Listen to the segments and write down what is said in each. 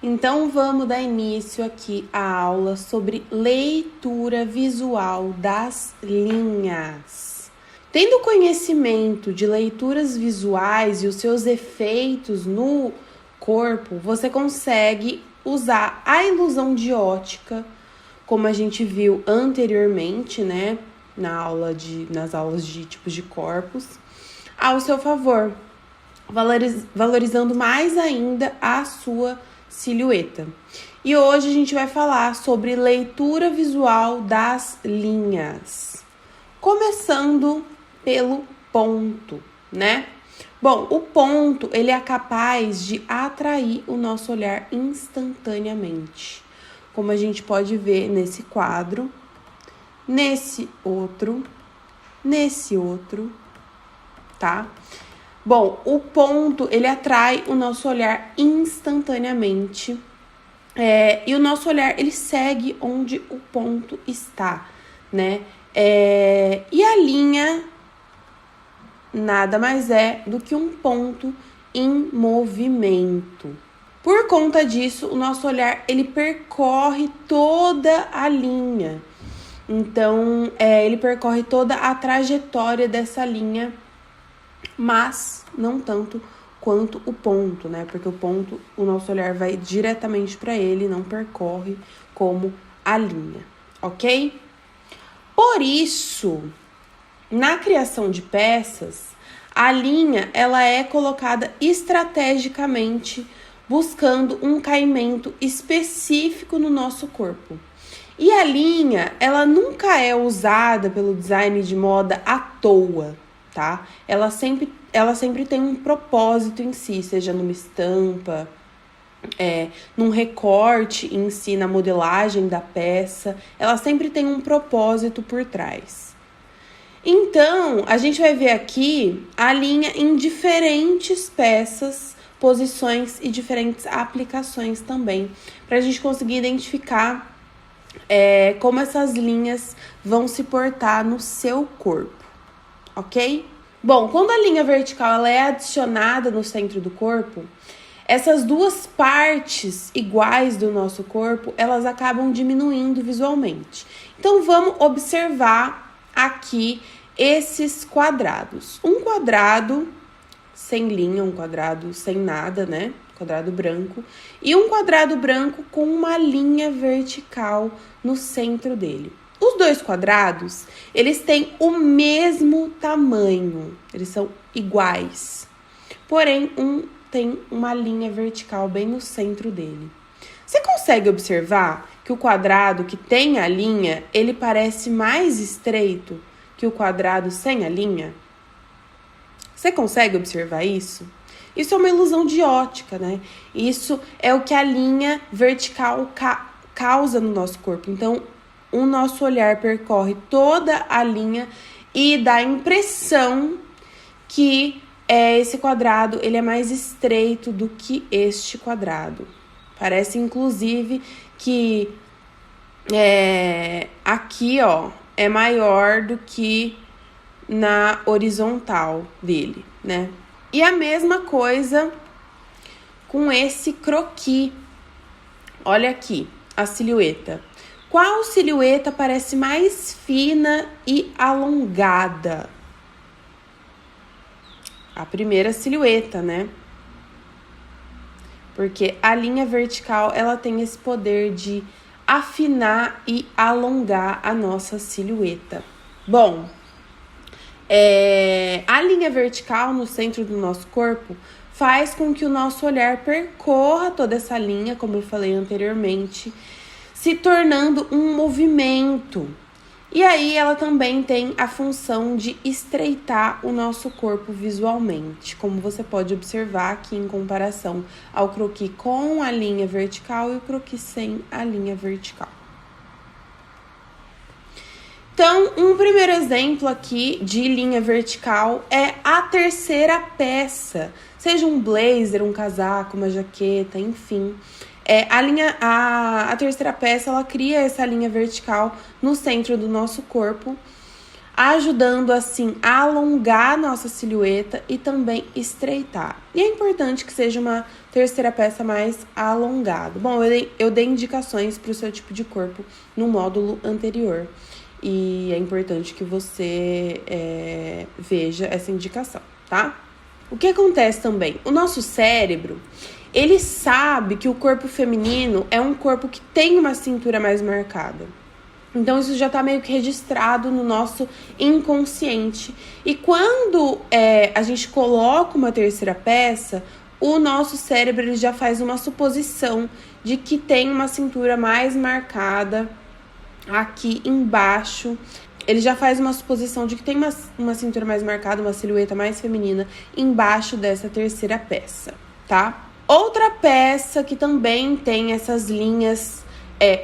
Então, vamos dar início aqui à aula sobre leitura visual das linhas. Tendo conhecimento de leituras visuais e os seus efeitos no corpo, você consegue usar a ilusão de ótica, como a gente viu anteriormente, né, nas aulas de tipos de corpos, ao seu favor, valorizando mais ainda a sua silhueta. E hoje a gente vai falar sobre leitura visual das linhas. Começando pelo ponto, né? Bom, o ponto, ele é capaz de atrair o nosso olhar instantaneamente. Como a gente pode ver nesse quadro, nesse outro, tá? Bom, o ponto, ele atrai o nosso olhar instantaneamente. E o nosso olhar, ele segue onde o ponto está, né? E a linha nada mais é do que um ponto em movimento. Por conta disso, o nosso olhar, ele percorre toda a linha. Então, ele percorre toda a trajetória dessa linha, mas não tanto quanto o ponto, né? Porque o ponto, o nosso olhar vai diretamente para ele, não percorre como a linha, ok? Por isso, na criação de peças, a linha, ela é colocada estrategicamente, buscando um caimento específico no nosso corpo. E a linha, ela nunca é usada pelo design de moda à toa, tá? Ela sempre tem um propósito em si, seja numa estampa, num recorte em si, na modelagem da peça. Ela sempre tem um propósito por trás. Então, a gente vai ver aqui a linha em diferentes peças, posições e diferentes aplicações também, para a gente conseguir identificar como essas linhas vão se portar no seu corpo, ok? Bom, quando a linha vertical ela é adicionada no centro do corpo, essas duas partes iguais do nosso corpo, elas acabam diminuindo visualmente. Então, vamos observar aqui esses quadrados. Um quadrado sem linha, um quadrado sem nada, né? Quadrado branco. E um quadrado branco com uma linha vertical no centro dele. Os dois quadrados, eles têm o mesmo tamanho, eles são iguais. Porém, um tem uma linha vertical bem no centro dele. Você consegue observar que o quadrado que tem a linha, ele parece mais estreito que o quadrado sem a linha? Você consegue observar isso? Isso é uma ilusão de ótica, né? Isso é o que a linha vertical causa no nosso corpo. Então, o nosso olhar percorre toda a linha e dá a impressão que esse quadrado ele é mais estreito do que este quadrado. Parece, inclusive, que aqui, ó, é maior do que na horizontal dele, né? E a mesma coisa com esse croquis. Olha aqui a silhueta. Qual silhueta parece mais fina e alongada? A primeira silhueta, né? Porque a linha vertical, ela tem esse poder de afinar e alongar a nossa silhueta. Bom, a linha vertical no centro do nosso corpo faz com que o nosso olhar percorra toda essa linha, como eu falei anteriormente, se tornando um movimento. E aí ela também tem a função de estreitar o nosso corpo visualmente, como você pode observar aqui em comparação ao croquis com a linha vertical e o croquis sem a linha vertical. Então, um primeiro exemplo aqui de linha vertical é a terceira peça, seja um blazer, um casaco, uma jaqueta, enfim. A terceira peça, ela cria essa linha vertical no centro do nosso corpo, ajudando assim a alongar nossa silhueta e também estreitar. E é importante que seja uma terceira peça mais alongada. Bom, eu dei indicações para o seu tipo de corpo no módulo anterior. E é importante que você veja essa indicação, tá? O que acontece também? O nosso cérebro, ele sabe que o corpo feminino é um corpo que tem uma cintura mais marcada. Então, isso já tá meio que registrado no nosso inconsciente. E quando a gente coloca uma terceira peça, o nosso cérebro ele já faz uma suposição de que tem uma cintura mais marcada aqui embaixo. Ele já faz uma suposição de que tem uma cintura mais marcada, uma silhueta mais feminina embaixo dessa terceira peça, tá? Outra peça que também tem essas linhas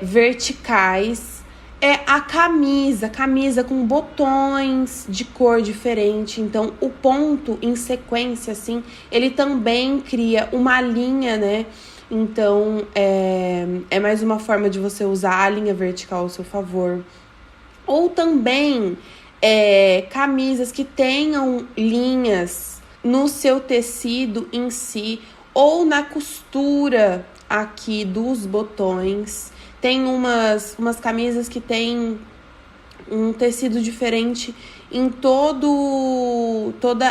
verticais é a camisa com botões de cor diferente. Então, o ponto em sequência, assim, ele também cria uma linha, né? Então, é mais uma forma de você usar a linha vertical ao seu favor. Ou também camisas que tenham linhas no seu tecido em si ou na costura aqui dos botões. Tem umas camisas que tem um tecido diferente em toda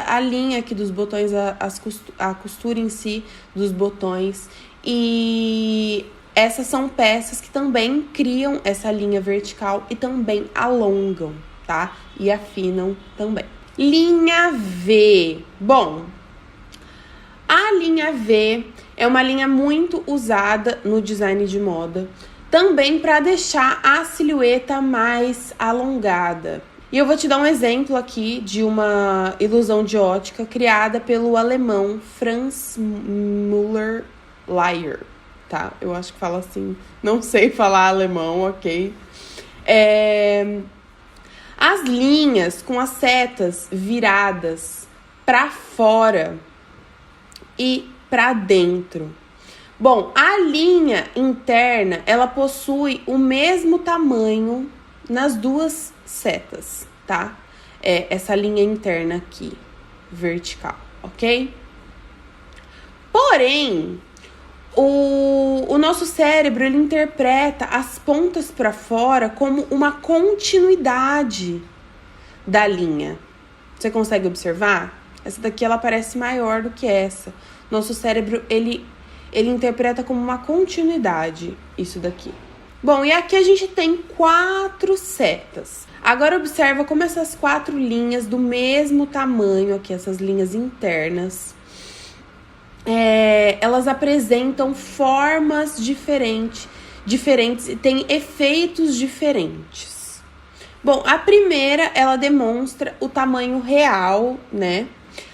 a linha aqui dos botões, a costura em si dos botões. E essas são peças que também criam essa linha vertical e também alongam, tá? E afinam também. Linha V. Bom, a linha V é uma linha muito usada no design de moda, também para deixar a silhueta mais alongada. E eu vou te dar um exemplo aqui de uma ilusão de ótica criada pelo alemão Franz Müller-Lyer, tá? Eu acho que fala assim, não sei falar alemão, ok? As linhas com as setas viradas para fora e para dentro. Bom, a linha interna, ela possui o mesmo tamanho nas duas setas, tá? Essa linha interna aqui, vertical, ok? Porém, o nosso cérebro, ele interpreta as pontas para fora como uma continuidade da linha. Você consegue observar? Essa daqui, ela parece maior do que essa. Nosso cérebro, ele interpreta como uma continuidade isso daqui. Bom, e aqui a gente tem 4 setas. Agora observa como essas 4 linhas do mesmo tamanho aqui, essas linhas internas, elas apresentam formas diferentes e têm efeitos diferentes. Bom, a primeira, ela demonstra o tamanho real, né?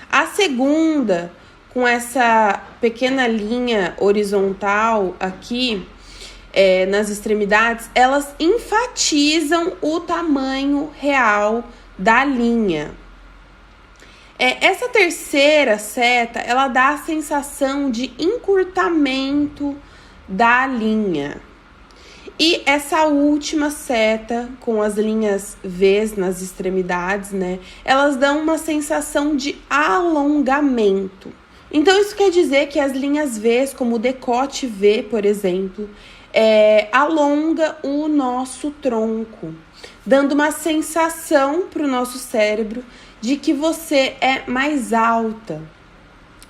A segunda, com essa pequena linha horizontal aqui, nas extremidades, elas enfatizam o tamanho real da linha. Essa terceira seta, ela dá a sensação de encurtamento da linha. E essa última seta, com as linhas V's nas extremidades, né? Elas dão uma sensação de alongamento. Então, isso quer dizer que as linhas V's, como o decote V, por exemplo, alonga o nosso tronco, dando uma sensação para o nosso cérebro de que você é mais alta.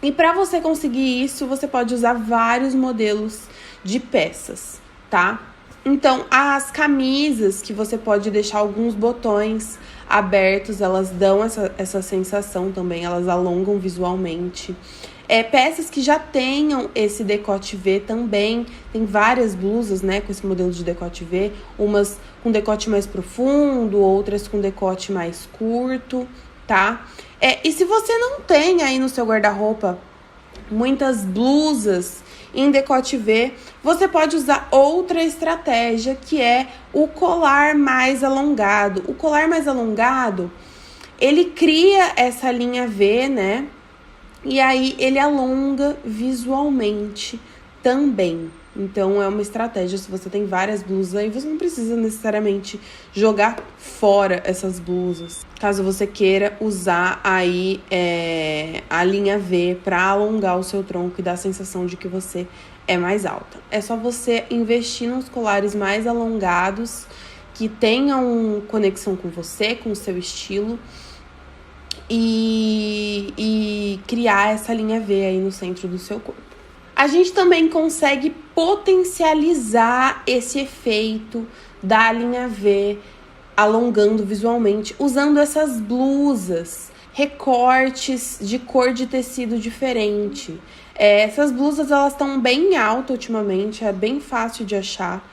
E para você conseguir isso, você pode usar vários modelos de peças, tá? Então, as camisas que você pode deixar alguns botões abertos, elas dão essa sensação também, elas alongam visualmente. Peças que já tenham esse decote V também, tem várias blusas, né, com esse modelo de decote V, umas com decote mais profundo, outras com decote mais curto, tá? E se você não tem aí no seu guarda-roupa muitas blusas em decote V, você pode usar outra estratégia, que é o colar mais alongado. O colar mais alongado, ele cria essa linha V, né? E aí ele alonga visualmente também, Então, é uma estratégia. Se você tem várias blusas aí, você não precisa necessariamente jogar fora essas blusas. Caso você queira usar aí a linha V para alongar o seu tronco e dar a sensação de que você é mais alta. É só você investir nos colares mais alongados, que tenham conexão com você, com o seu estilo, e criar essa linha V aí no centro do seu corpo. A gente também consegue potencializar esse efeito da linha V alongando visualmente, usando essas blusas, recortes de cor de tecido diferente. Essas blusas, elas estão bem altas ultimamente, é bem fácil de achar.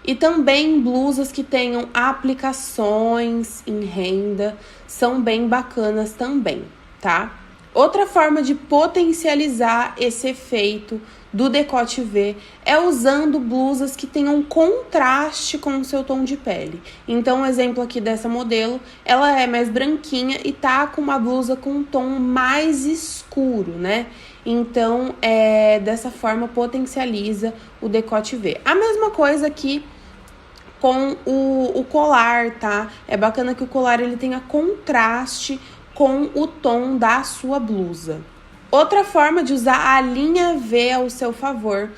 E também blusas que tenham aplicações em renda, são bem bacanas também, tá? Outra forma de potencializar esse efeito do decote V é usando blusas que tenham contraste com o seu tom de pele. Então, um exemplo aqui dessa modelo, ela é mais branquinha e tá com uma blusa com um tom mais escuro, né? Então, dessa forma, potencializa o decote V. A mesma coisa aqui com o colar, tá? É bacana que o colar ele tenha contraste com o tom da sua blusa. Outra forma de usar a linha V ao seu favor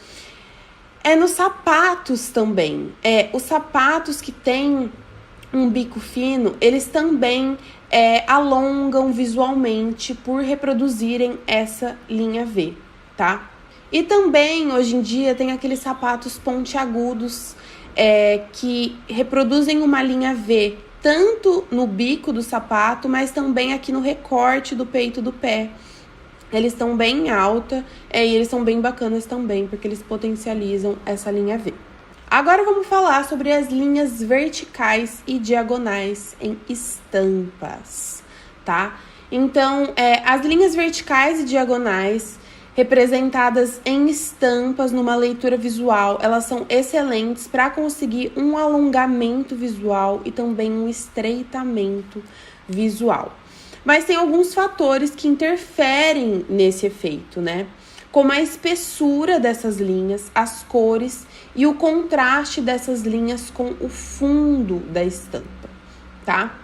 é nos sapatos também. Os sapatos que têm um bico fino, eles também alongam visualmente por reproduzirem essa linha V, tá? E também, hoje em dia, tem aqueles sapatos pontiagudos que reproduzem uma linha V, tanto no bico do sapato, mas também aqui no recorte do peito do pé. Eles estão bem alta e eles são bem bacanas também, porque eles potencializam essa linha V. Agora vamos falar sobre as linhas verticais e diagonais em estampas, tá? Então, as linhas verticais e diagonais, representadas em estampas numa leitura visual, elas são excelentes para conseguir um alongamento visual e também um estreitamento visual. Mas tem alguns fatores que interferem nesse efeito, né? Como a espessura dessas linhas, as cores e o contraste dessas linhas com o fundo da estampa, tá?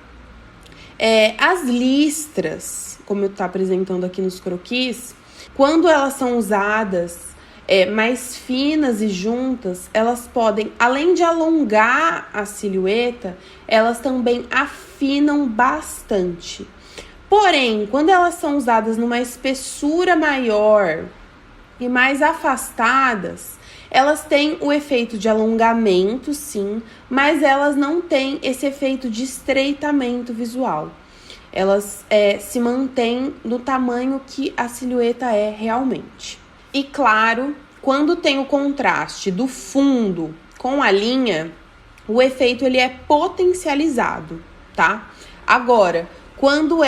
As listras, como eu tô apresentando aqui nos croquis, quando elas são usadas mais finas e juntas, elas podem, além de alongar a silhueta, elas também afinam bastante. Porém, quando elas são usadas numa espessura maior e mais afastadas, elas têm o efeito de alongamento, sim, mas elas não têm esse efeito de estreitamento visual. Elas se mantêm no tamanho que a silhueta é realmente. E claro, quando tem o contraste do fundo com a linha, o efeito ele é potencializado, tá? Agora, quando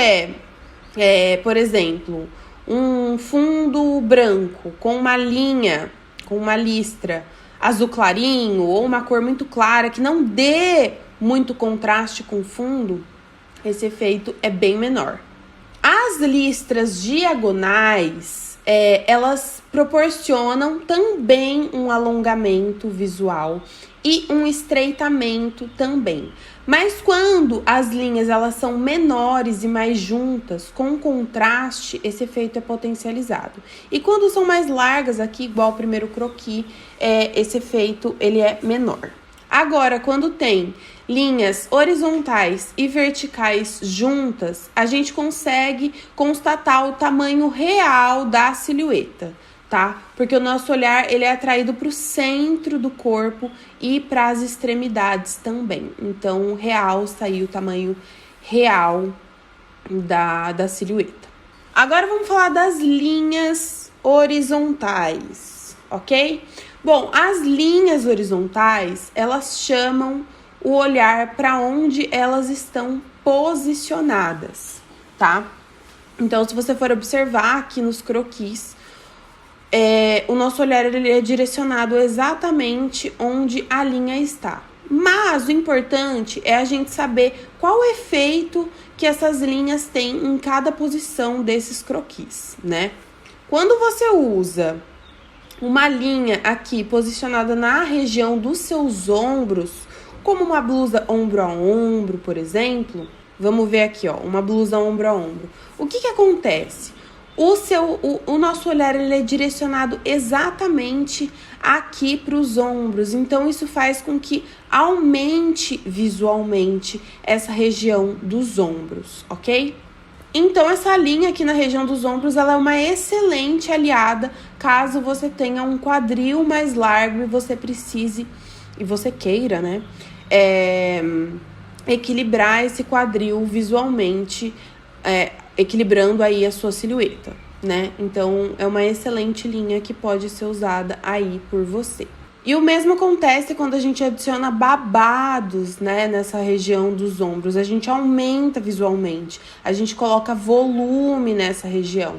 por exemplo, um fundo branco com uma linha, com uma listra azul clarinho ou uma cor muito clara que não dê muito contraste com o fundo, esse efeito é bem menor. As listras diagonais, elas proporcionam também um alongamento visual e um estreitamento também. Mas quando as linhas elas são menores e mais juntas, com contraste, esse efeito é potencializado. E quando são mais largas, aqui igual o primeiro croquis, esse efeito ele é menor. Agora, quando tem linhas horizontais e verticais juntas, a gente consegue constatar o tamanho real da silhueta, tá? Porque o nosso olhar ele é atraído para o centro do corpo e para as extremidades também. Então, realça aí o tamanho real da silhueta. Agora vamos falar das linhas horizontais, ok? Bom, as linhas horizontais, elas chamam o olhar para onde elas estão posicionadas, tá? Então, se você for observar aqui nos croquis, o nosso olhar ele é direcionado exatamente onde a linha está. Mas o importante é a gente saber qual o efeito que essas linhas têm em cada posição desses croquis, né? Quando você usa uma linha aqui posicionada na região dos seus ombros, como uma blusa ombro a ombro, por exemplo. Vamos ver aqui, ó, uma blusa ombro a ombro. O que acontece? O nosso olhar ele é direcionado exatamente aqui para os ombros, então isso faz com que aumente visualmente essa região dos ombros, ok? Então essa linha aqui na região dos ombros, ela é uma excelente aliada caso você tenha um quadril mais largo e você precise, e você queira, né, equilibrar esse quadril visualmente, equilibrando aí a sua silhueta, né? Então, é uma excelente linha que pode ser usada aí por você. E o mesmo acontece quando a gente adiciona babados, né, nessa região dos ombros. A gente aumenta visualmente, a gente coloca volume nessa região,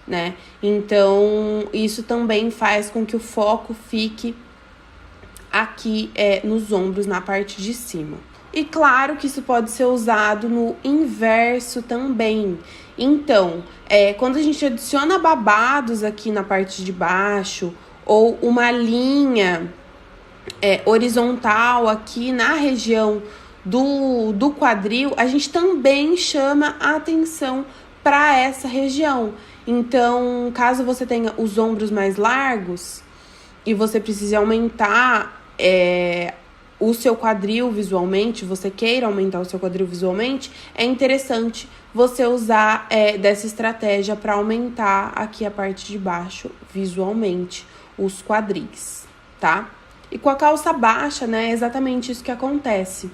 né? Então, isso também faz com que o foco fique aqui nos ombros, na parte de cima. E claro que isso pode ser usado no inverso também. Então, quando a gente adiciona babados aqui na parte de baixo, ou uma linha horizontal aqui na região do quadril, a gente também chama a atenção para essa região. Então, caso você tenha os ombros mais largos e você precise aumentar o seu quadril visualmente, você queira aumentar o seu quadril visualmente, é interessante você usar dessa estratégia para aumentar aqui a parte de baixo visualmente, os quadris, tá? E com a calça baixa, né, é exatamente isso que acontece.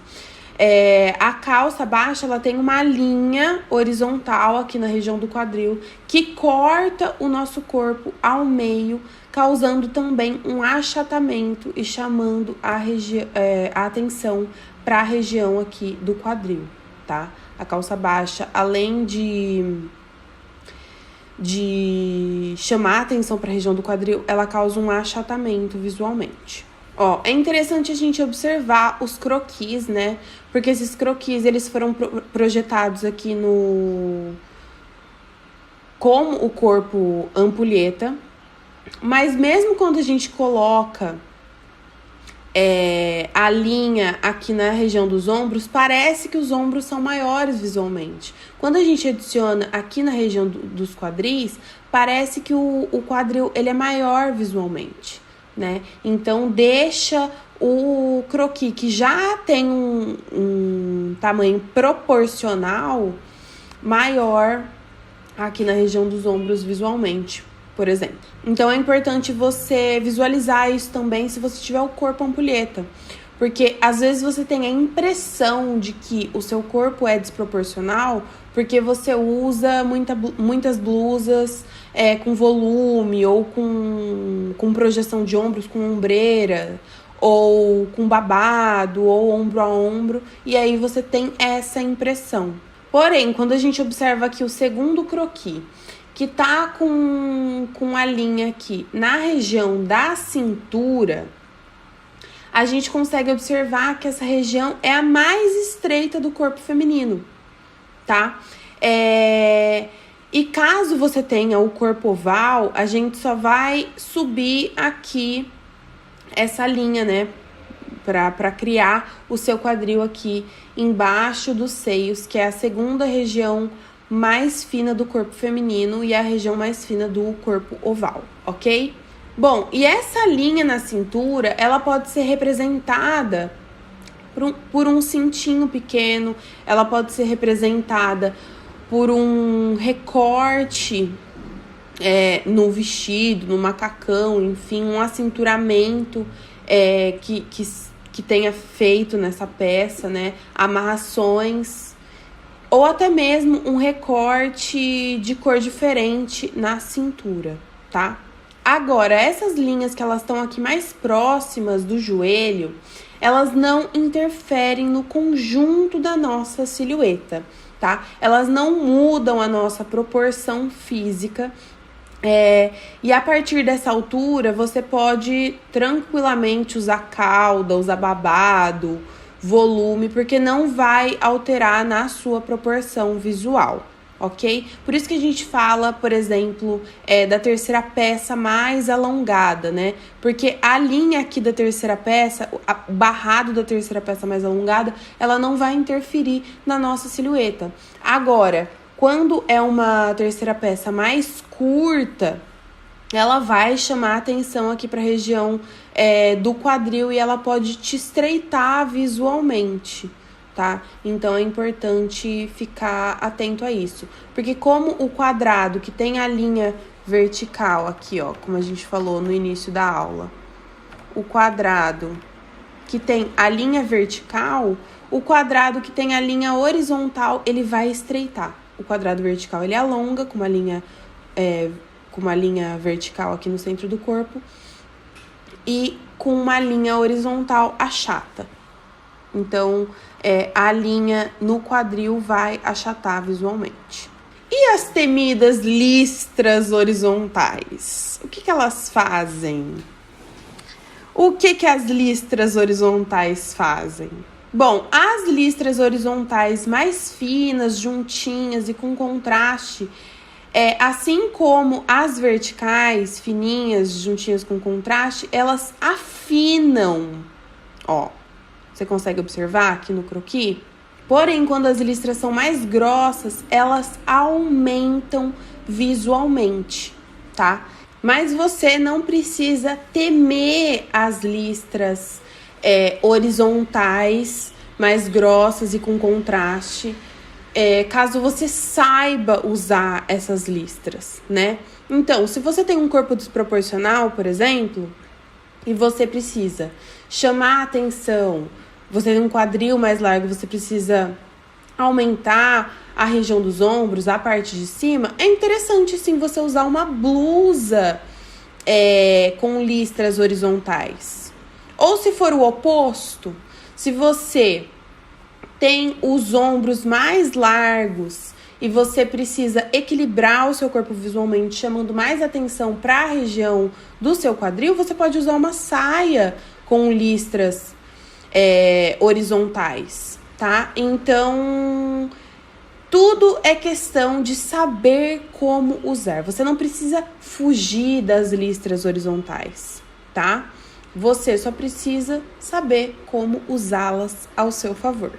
A calça baixa, ela tem uma linha horizontal aqui na região do quadril que corta o nosso corpo ao meio, causando também um achatamento e chamando a atenção para a região aqui do quadril, tá? A calça baixa, além de chamar a atenção para a região do quadril, ela causa um achatamento visualmente. Ó, é interessante a gente observar os croquis, né? Porque esses croquis, eles foram projetados aqui como o corpo ampulheta. Mas mesmo quando a gente coloca a linha aqui na região dos ombros, parece que os ombros são maiores visualmente. Quando a gente adiciona aqui na região dos quadris, parece que o quadril ele é maior visualmente, né? Então, deixa o croquis, que já tem um tamanho proporcional, maior aqui na região dos ombros visualmente, por exemplo. Então, é importante você visualizar isso também se você tiver o corpo ampulheta. Porque, às vezes, você tem a impressão de que o seu corpo é desproporcional porque você usa muitas blusas com volume ou com projeção de ombros, com ombreira, ou com babado, ou ombro a ombro. E aí, você tem essa impressão. Porém, quando a gente observa aqui o segundo croquis, que tá com a linha aqui na região da cintura, a gente consegue observar que essa região é a mais estreita do corpo feminino, tá? E caso você tenha o corpo oval, a gente só vai subir aqui essa linha, né? Para criar o seu quadril aqui embaixo dos seios, que é a segunda região mais fina do corpo feminino e a região mais fina do corpo oval, ok? Bom, e essa linha na cintura, ela pode ser representada por um cintinho pequeno, ela pode ser representada por um recorte no vestido, no macacão, enfim, um acinturamento que tenha feito nessa peça, né? Amarrações, ou até mesmo um recorte de cor diferente na cintura, tá? Agora, essas linhas que elas estão aqui mais próximas do joelho, elas não interferem no conjunto da nossa silhueta, tá? Elas não mudam a nossa proporção física. E a partir dessa altura, você pode tranquilamente usar cauda, usar babado, volume, porque não vai alterar na sua proporção visual, ok? Por isso que a gente fala, por exemplo, da terceira peça mais alongada, né? Porque a linha aqui da terceira peça, o barrado da terceira peça mais alongada, ela não vai interferir na nossa silhueta. Agora, quando é uma terceira peça mais curta, ela vai chamar atenção aqui para a região do quadril e ela pode te estreitar visualmente, tá? Então, é importante ficar atento a isso. Porque como o quadrado que tem a linha vertical aqui, ó, como a gente falou no início da aula, o quadrado que tem a linha vertical, o quadrado que tem a linha horizontal, ele vai estreitar. O quadrado vertical, ele alonga com uma linha vertical aqui no centro do corpo e com uma linha horizontal achata. Então, a linha no quadril vai achatar visualmente. E as temidas listras horizontais? O que elas fazem? O que as listras horizontais fazem? Bom, as listras horizontais mais finas, juntinhas e com contraste, assim como as verticais, fininhas, juntinhas com contraste, elas afinam. Ó, você consegue observar aqui no croquis? Porém, quando as listras são mais grossas, elas aumentam visualmente, tá? Mas você não precisa temer as listras horizontais, mais grossas e com contraste, caso você saiba usar essas listras, né? Então, se você tem um corpo desproporcional, por exemplo, e você precisa chamar a atenção, você tem um quadril mais largo, você precisa aumentar a região dos ombros, a parte de cima, é interessante sim você usar uma blusa com listras horizontais. Ou se for o oposto, se você tem os ombros mais largos e você precisa equilibrar o seu corpo visualmente, chamando mais atenção para a região do seu quadril, você pode usar uma saia com listras horizontais, tá? Então, tudo é questão de saber como usar. Você não precisa fugir das listras horizontais, tá? Você só precisa saber como usá-las ao seu favor.